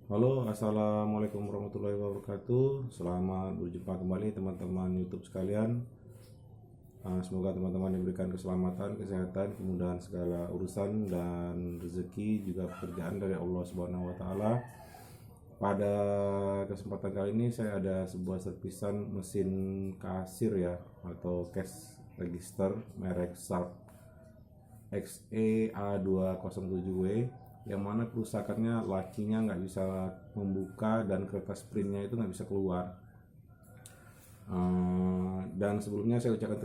Halo, assalamualaikum warahmatullahi wabarakatuh. Selamat berjumpa kembali teman-teman YouTube sekalian. Semoga teman-teman diberikan keselamatan, kesehatan, kemudahan segala urusan dan rezeki juga pekerjaan dari Allah Subhanahu wa taala. Pada kesempatan kali ini saya ada sebuah servisan mesin kasir ya atau cash register merek Sharp XEA207W yang mana kerusakannya lacinya nggak bisa membuka dan kertas printnya itu nggak bisa keluar. Dan sebelumnya saya ucapkan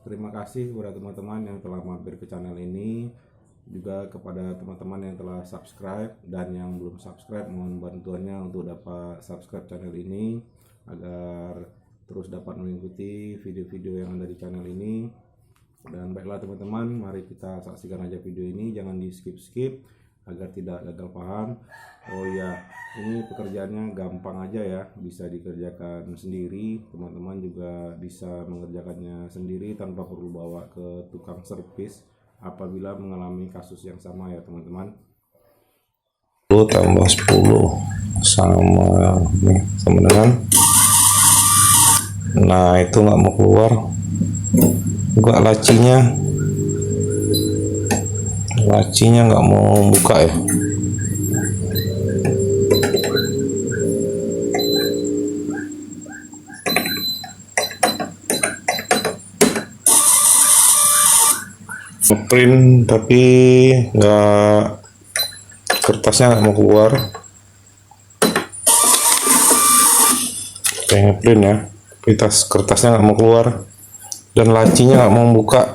terima kasih kepada teman-teman yang telah mampir ke channel ini, juga kepada teman-teman yang telah subscribe, dan yang belum subscribe mohon bantuannya untuk dapat subscribe channel ini agar terus dapat mengikuti video-video yang ada di channel ini. Dan baiklah teman-teman, mari kita saksikan aja video ini, jangan di skip-skip agar tidak gagal paham. Oh ya, ini pekerjaannya gampang aja ya, bisa dikerjakan sendiri. Teman-teman juga bisa mengerjakannya sendiri tanpa perlu bawa ke tukang servis apabila mengalami kasus yang sama ya teman-teman. 10 tambah 10 sama nih sama dengan, nah itu nggak mau keluar juga, lacinya nggak mau buka ya. Ngeprint tapi nggak, kertasnya nggak mau keluar. Kayak ngeprint ya, kertasnya nggak mau keluar dan lacinya nggak mau buka.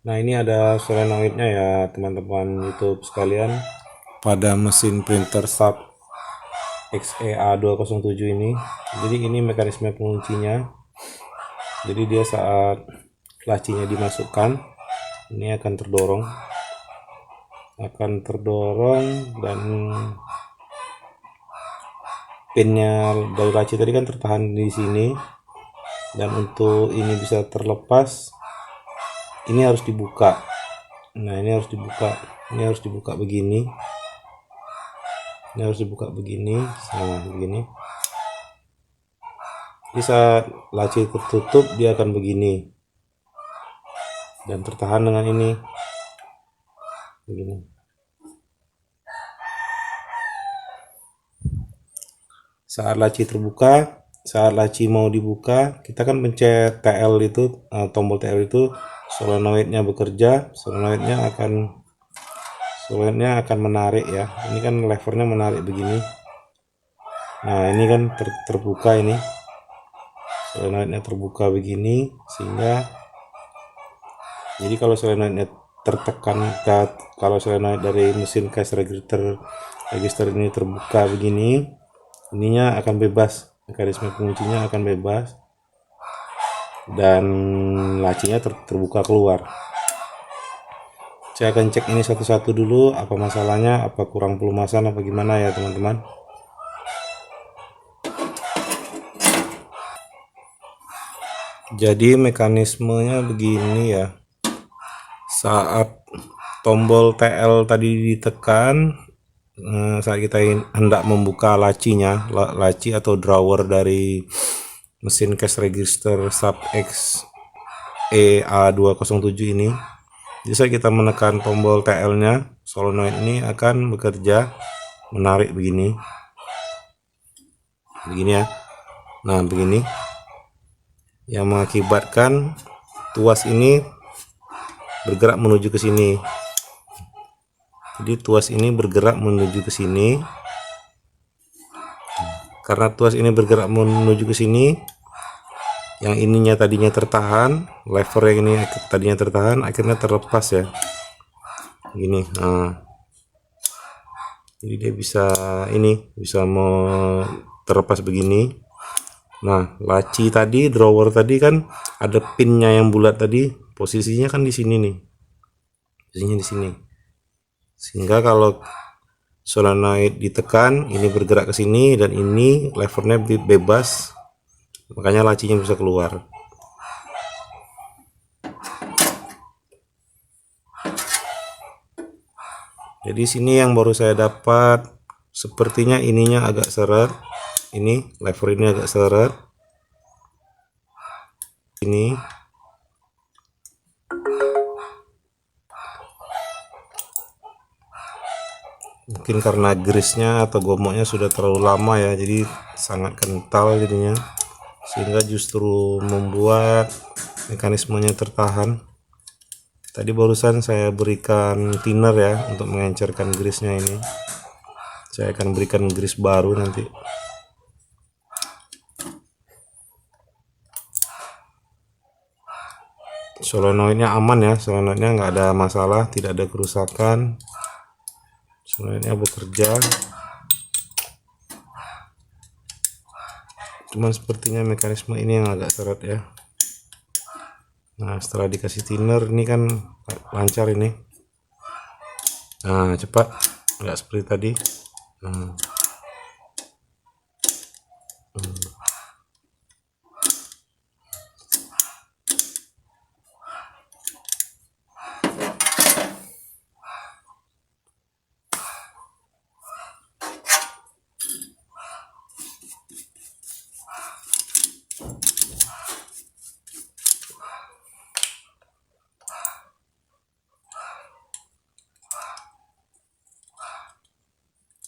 Nah ini ada solenoidnya ya teman-teman YouTube sekalian, pada mesin printer Sharp XEA207 ini. Jadi ini mekanisme penguncinya. Jadi dia saat lacinya dimasukkan, ini akan terdorong dan pinnya dari laci tadi kan tertahan di sini, dan untuk ini bisa terlepas ini harus dibuka. Nah ini harus dibuka begini, sama begini. Jadi saat laci tertutup dia akan begini dan tertahan dengan ini begini. Saat laci mau dibuka, kita kan pencet TL itu, tombol TL itu, solenoidnya bekerja, solenoidnya akan menarik ya. Ini kan levernya menarik begini. Nah ini kan terbuka, ini solenoidnya terbuka begini, sehingga jadi kalau solenoidnya tertekan, kalau solenoid dari mesin cash register ini terbuka begini, ininya akan bebas, mekanisme penguncinya akan bebas dan lacinya terbuka keluar. Saya akan cek ini satu-satu dulu, apa masalahnya, apa kurang pelumasan apa gimana ya teman-teman. Jadi mekanismenya begini ya, saat tombol TL tadi ditekan, saat kita hendak membuka lacinya, laci atau drawer dari mesin cash register sub X EA207 ini, jadi saat kita menekan tombol TL nya, solenoid ini akan bekerja menarik begini ya. Nah begini, yang mengakibatkan tuas ini bergerak menuju ke sini. Jadi tuas ini bergerak menuju ke sini. Karena tuas ini bergerak menuju ke sini, yang ininya tadinya tertahan, lever yang ini tadinya tertahan, akhirnya terlepas ya. Gini. Nah. Jadi dia bisa mau terlepas begini. Nah, laci tadi, drawer tadi kan ada pinnya yang bulat tadi, posisinya kan di sini nih. Posisinya di sini. Sehingga kalau solenoid ditekan, ini bergerak ke sini dan ini levernya bebas. Makanya lacinya bisa keluar. Jadi sini yang baru saya dapat, sepertinya ininya agak seret. Ini lever ini agak seret. Ini mungkin karena grease-nya atau gomoknya sudah terlalu lama ya, jadi sangat kental jadinya, sehingga justru membuat mekanismenya tertahan. Tadi barusan saya berikan thinner ya untuk mengencerkan grease-nya ini. Saya akan berikan grease baru nanti. Solenoidnya aman ya, solenoidnya nggak ada masalah, tidak ada kerusakan. Solenoidnya bekerja. Cuman sepertinya mekanisme ini yang agak seret ya. Nah, setelah dikasih thinner ini kan lancar ini. Nah, cepat, nggak seperti tadi. Nah.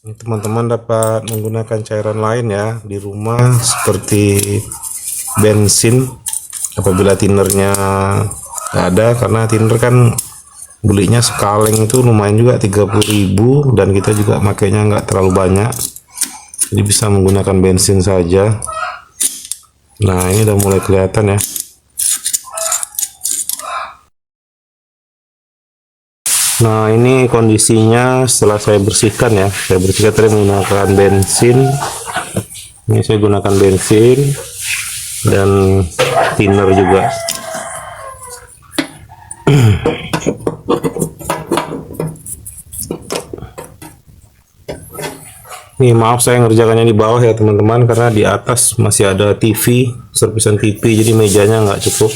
Ini teman-teman dapat menggunakan cairan lain ya di rumah seperti bensin apabila thinnernya nggak ada, karena thinner kan belinya sekaleng itu lumayan juga 30.000 dan kita juga makainya nggak terlalu banyak, jadi bisa menggunakan bensin saja. Nah ini udah mulai kelihatan ya. Nah ini kondisinya setelah saya bersihkan ya, saya bersihkan tadi menggunakan bensin. Ini saya gunakan bensin dan thinner juga. Nih maaf saya ngerjakannya di bawah ya teman-teman, karena di atas masih ada TV, servisan TV, jadi mejanya nggak cukup.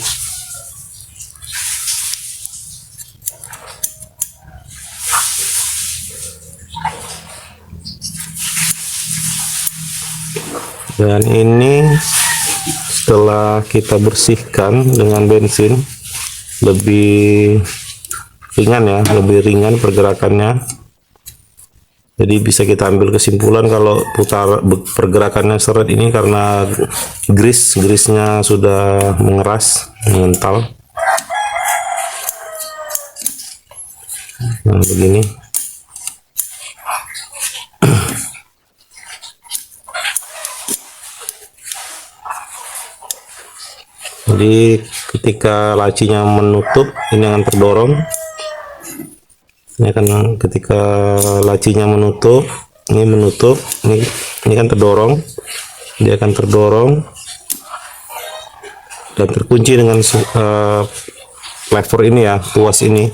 Dan ini setelah kita bersihkan dengan bensin, lebih ringan ya, lebih ringan pergerakannya. Jadi bisa kita ambil kesimpulan kalau pergerakannya seret ini karena grease-nya sudah mengeras, mengental. Nah begini. Jadi ketika lacinya menutup, ini akan terdorong. Ini akan ketika lacinya menutup, ini menutup, ini kan terdorong, dia akan terdorong dan terkunci dengan lever ini ya, tuas ini.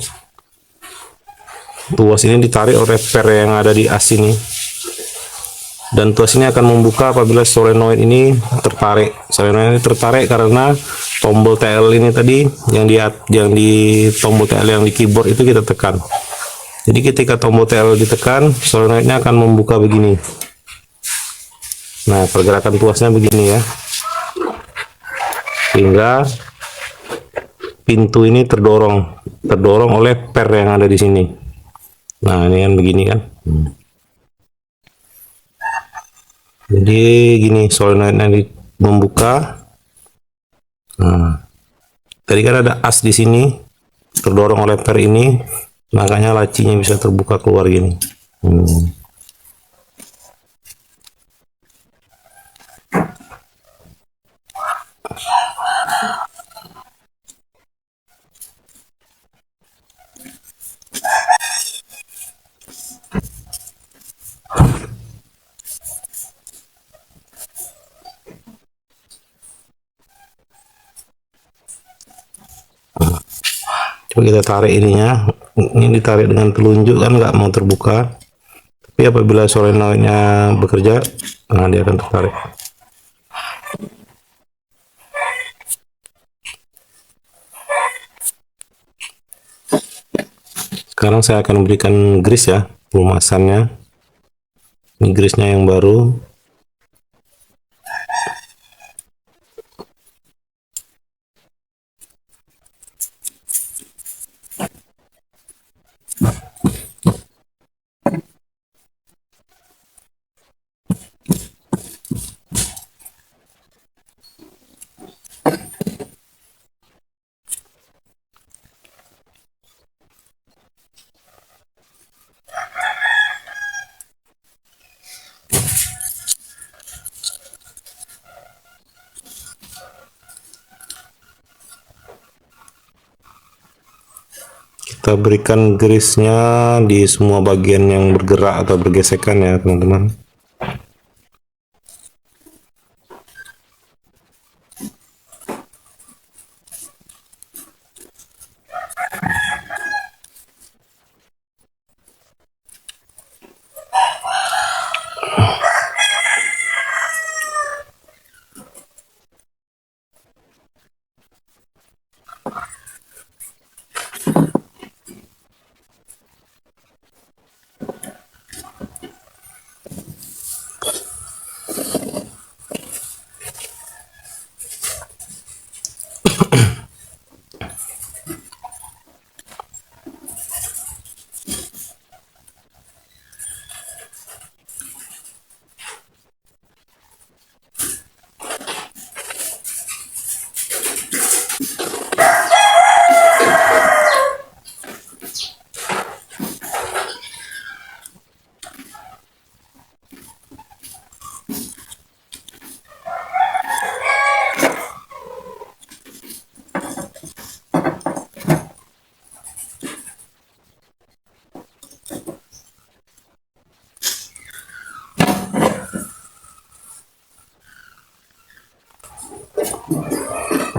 Tuas ini ditarik oleh per yang ada di as ini. Dan tuas ini akan membuka apabila solenoid ini tertarik. Solenoid ini tertarik karena tombol TL ini tadi yang di tombol TL yang di keyboard itu kita tekan. Jadi ketika tombol TL ditekan, solenoidnya akan membuka begini. Nah, pergerakan tuasnya begini ya. Sehingga pintu ini terdorong oleh per yang ada di sini. Nah, ini kan begini kan. Jadi gini solenoidnya membuka. Nah, tadi kan ada as di sini terdorong oleh per ini, makanya lacinya bisa terbuka keluar gini. Coba kita tarik ininya, ini ditarik dengan telunjuk kan nggak mau terbuka, tapi apabila solenoidnya bekerja, nah dia akan tertarik. Sekarang saya akan berikan grease ya, pelumasannya. Ini grease-nya yang baru. Kita berikan grease-nya di semua bagian yang bergerak atau bergesekan ya teman-teman.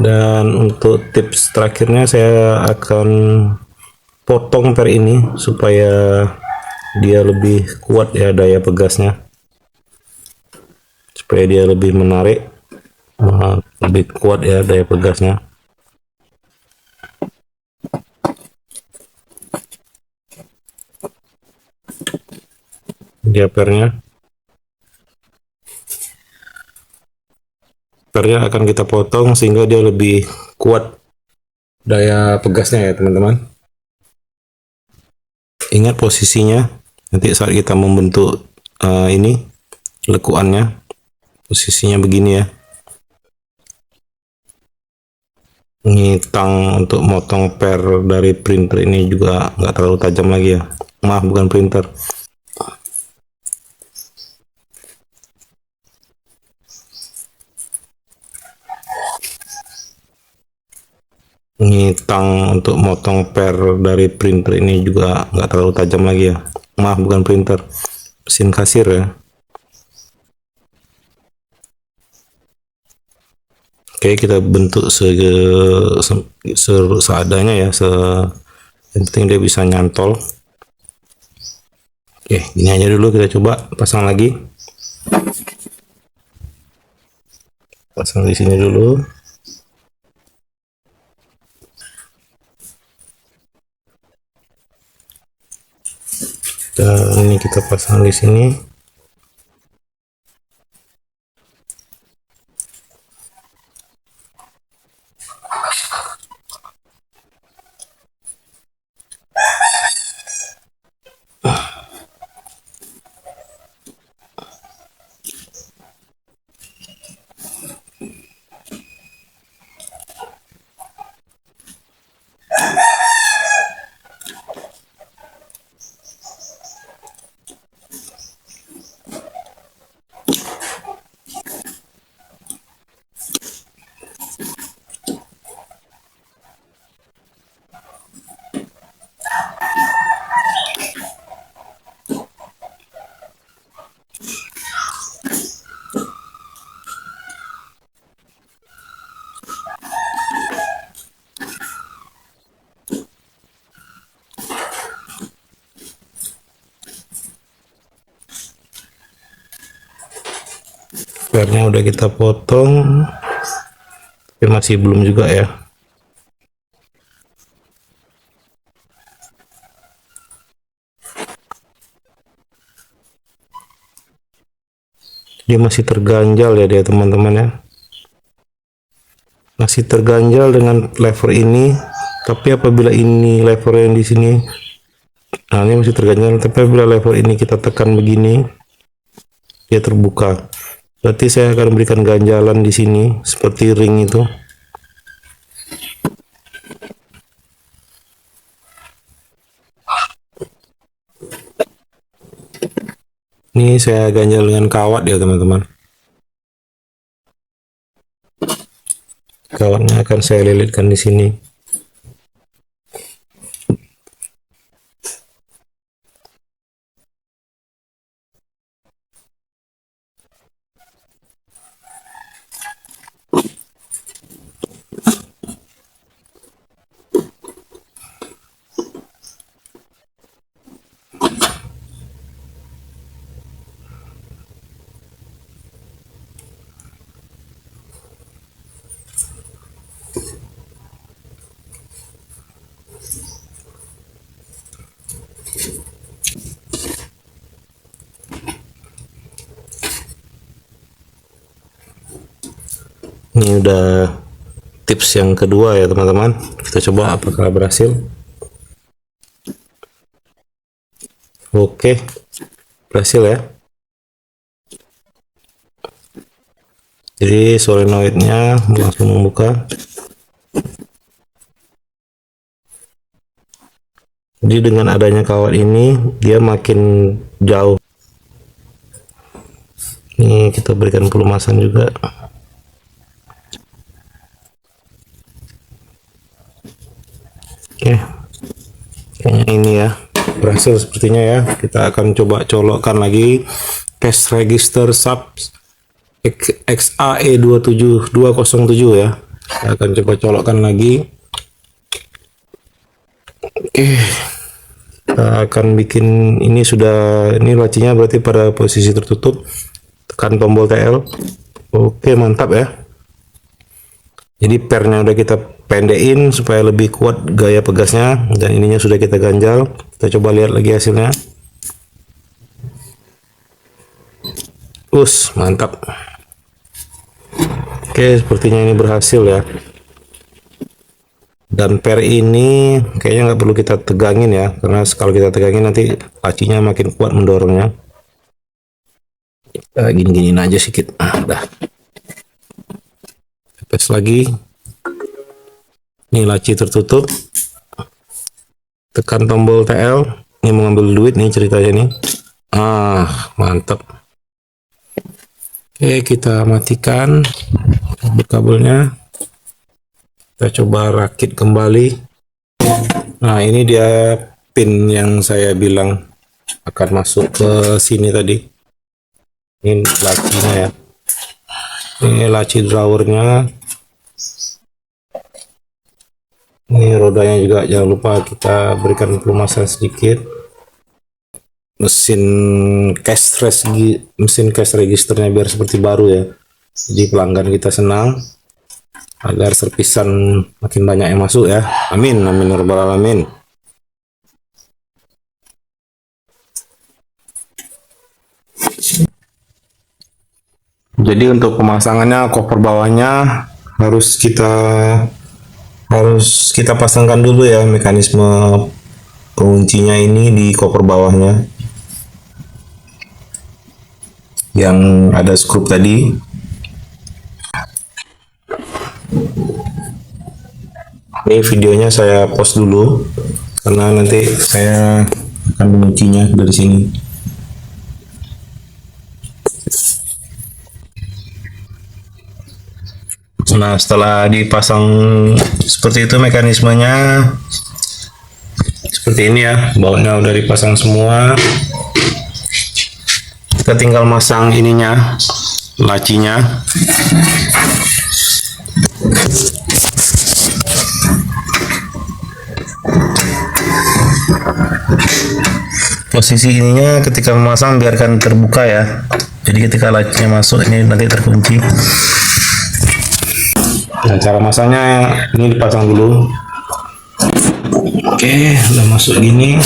Dan untuk tips terakhirnya saya akan potong per ini supaya dia lebih kuat ya daya pegasnya, supaya dia lebih menarik, lebih kuat ya daya pegasnya. Dia pernya akan kita potong sehingga dia lebih kuat daya pegasnya ya teman-teman. Ingat posisinya nanti saat kita membentuk ini lekuannya, posisinya begini ya. Ini tang untuk motong per dari printer ini juga nggak terlalu tajam lagi ya, maaf bukan printer. Ini tang untuk motong per dari printer ini juga nggak terlalu tajam lagi ya. Maaf, bukan printer, mesin kasir ya. Oke, kita bentuk seadanya ya. Yang penting dia bisa nyantol. Oke, gini aja dulu, kita coba pasang lagi. Pasang di sini dulu. Dan ini kita pasang di sini. Pernya udah kita potong, tapi masih belum juga ya. Dia masih terganjal ya dia teman-teman ya. Masih terganjal dengan lever ini, tapi apabila ini lever yang di sini, nah ini masih terganjal, tapi apabila lever ini kita tekan begini, dia terbuka. Berarti saya akan berikan ganjalan di sini seperti ring itu. Ini saya ganjal dengan kawat ya teman-teman. Kawatnya akan saya lilitkan di sini. Ini udah tips yang kedua ya teman-teman. Kita coba apakah berhasil. Oke, berhasil ya. Jadi solenoidnya langsung membuka. Jadi dengan adanya kawat ini dia makin jauh. Ini kita berikan pelumasan juga. Oke, kayaknya ini ya berhasil sepertinya ya. Kita akan coba colokkan lagi cash register subs XAE27207 ya. Kita akan coba colokkan lagi. Oke, kita akan bikin ini ini lacinya berarti pada posisi tertutup. Tekan tombol TL. Oke, mantap ya. Jadi pernya udah kita pendekin supaya lebih kuat gaya pegasnya, dan ininya sudah kita ganjal. Kita coba lihat lagi hasilnya. Mantap. Oke, sepertinya ini berhasil ya. Dan per ini kayaknya nggak perlu kita tegangin ya, karena kalau kita tegangin nanti lacinya makin kuat mendorongnya. Gini-giniin aja sedikit. Udah. Tes lagi. Ini laci tertutup. Tekan tombol TL. Ini mau ngambil duit nih ceritanya nih. Mantap. Oke, kita matikan kabelnya. Kita coba rakit kembali. Nah, ini dia pin yang saya bilang akan masuk ke sini tadi. Ini lacinya ya. Ini laci drawernya. Ini rodanya juga jangan lupa kita berikan pelumasan sedikit. Mesin cash registernya biar seperti baru ya. Jadi pelanggan kita senang, agar servisan makin banyak yang masuk ya. Amin, amin ya rabbal alamin. Jadi untuk pemasangannya, koper bawahnya harus kita pasangkan dulu ya, mekanisme penguncinya ini di koper bawahnya yang ada skrup tadi. Ini videonya saya post dulu karena nanti saya akan menguncinya dari sini. Nah, setelah dipasang seperti itu mekanismenya seperti ini ya, bautnya udah dipasang semua. Kita tinggal masang ininya, lacinya. Posisi ininya ketika memasang biarkan terbuka ya. Jadi ketika lacinya masuk ini nanti terkunci. Nah, cara masangnya ini dipasang dulu. Oke, udah masuk gini.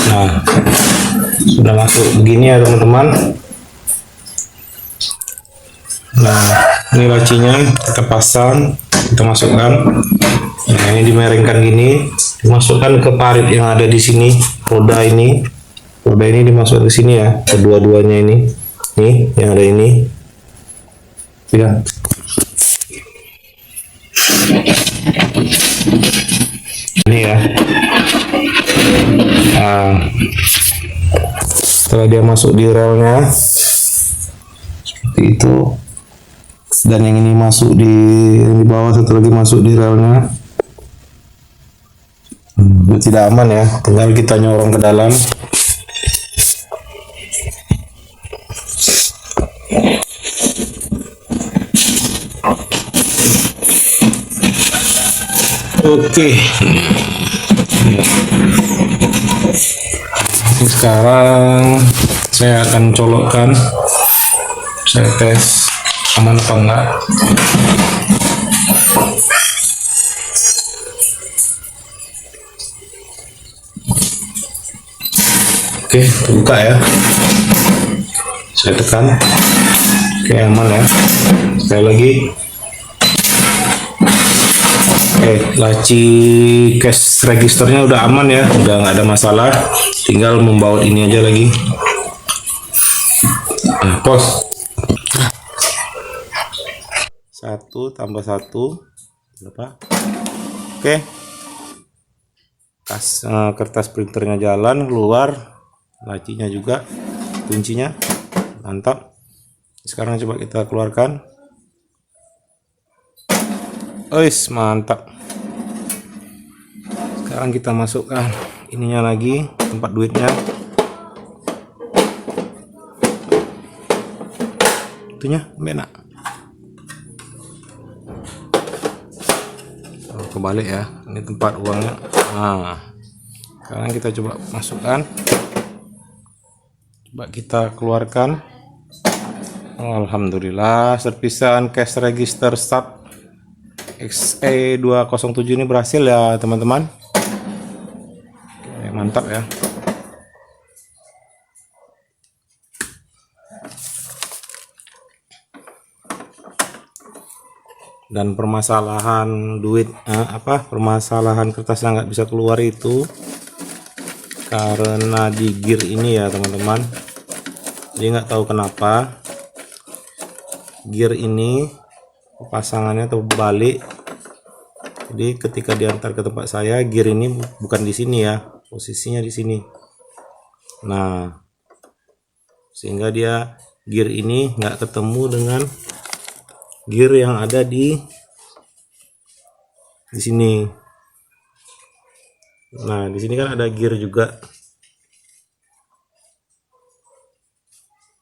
Nah, sudah masuk begini ya teman-teman. Nah, ini lacinya kita pasang, kita masukkan. Nah, ini dimeringkan gini, dimasukkan ke parit yang ada di sini. Roda ini dimasukkan ke sini ya, kedua-duanya ini. Nih, yang ada ini. Ya. Ini ya. Nah, setelah dia masuk di relnya seperti itu, dan yang ini masuk di bawah, satu lagi masuk di relnya. Tidak aman ya, tinggal kita nyorong ke dalam. Oke. Sekarang saya akan colokkan, saya tes aman apa enggak. Oke, terbuka ya, saya tekan. Oke, aman ya. Sekali lagi. Laci cash registernya udah aman ya, udah nggak ada masalah. Tinggal membaut ini aja lagi. Nah, pos 1 tambah 1 berapa? Oke, kertas printernya jalan, keluar, lacinya juga, kuncinya mantap. Sekarang coba kita keluarkan. Ois, mantap. Sekarang kita masukkan ininya lagi, tempat duitnya. Itunya enak. Kebalik ya, ini tempat uangnya. Nah, sekarang kita coba masukkan, coba kita keluarkan. Alhamdulillah, servisan cash register start XE207 ini berhasil ya teman-teman. Mantap ya. Dan permasalahan permasalahan kertas yang nggak bisa keluar itu karena di gear ini ya teman-teman. Jadi nggak tahu kenapa gear ini pasangannya terbalik. Jadi ketika diantar ke tempat saya, gear ini bukan di sini ya, posisinya di sini. Nah, sehingga dia gear ini nggak ketemu dengan gear yang ada di sini. Nah, di sini kan ada gear juga.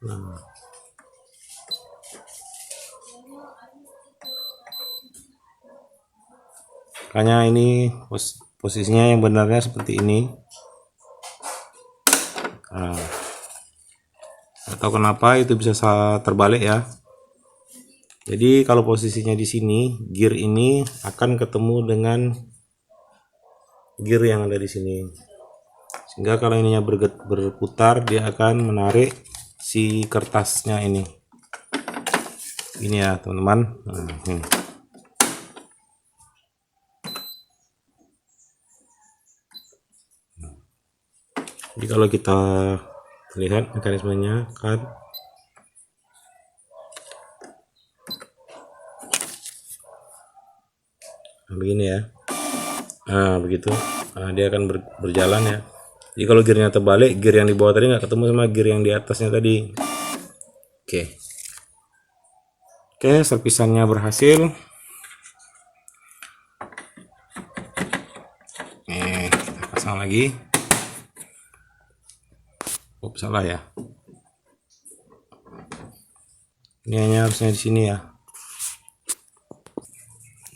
Nah, makanya ini posisinya yang benarnya seperti ini. Nah, atau kenapa itu bisa terbalik ya. Jadi kalau posisinya di sini, gear ini akan ketemu dengan gear yang ada di sini. Sehingga kalau ininya berputar, dia akan menarik si kertasnya ini. Ini ya, teman-teman. Nah, ini. Jadi kalau kita lihat mekanismenya kan begini ya. Nah, begitu. Nah, dia akan berjalan ya. Jadi kalau gearnya terbalik, gear yang di bawah tadi nggak ketemu sama gear yang di atasnya tadi. Oke, serpisannya berhasil. Nih, kita pasang lagi. Oh, salah ya. Ini hanya harusnya di sini ya.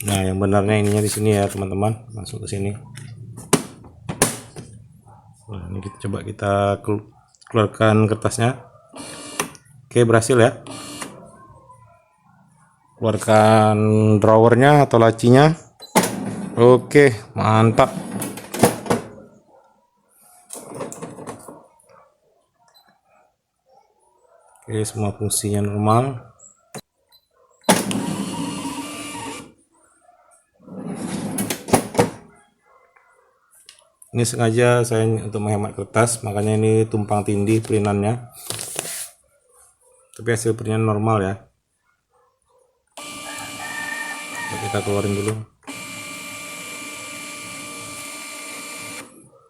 Nah, yang benarnya ininya di sini ya, teman-teman. Masuk ke sini. Nah, ini coba kita keluarkan kertasnya. Oke, berhasil ya. Keluarkan drawernya atau lacinya. Oke, mantap. Oke, semua fungsinya normal. Ini sengaja saya untuk menghemat kertas, makanya ini tumpang tindih printannya. Tapi hasil printnya normal ya. Kita keluarin dulu.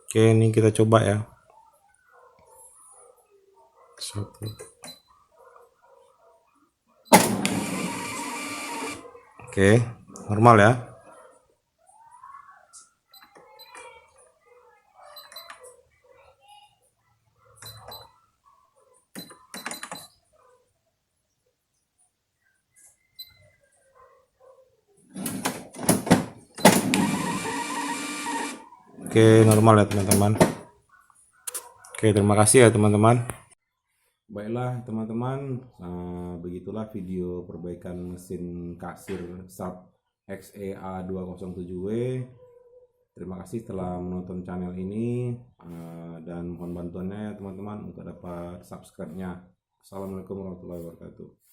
Oke, ini kita coba ya. Satu. Oke, normal ya. Oke, normal ya teman-teman. Oke, terima kasih ya teman-teman. Baiklah teman-teman, begitulah video perbaikan mesin kasir SAP XEA207W. Terima kasih telah menonton channel ini, dan mohon bantuannya ya teman-teman untuk dapat subscribe-nya. Assalamualaikum warahmatullahi wabarakatuh.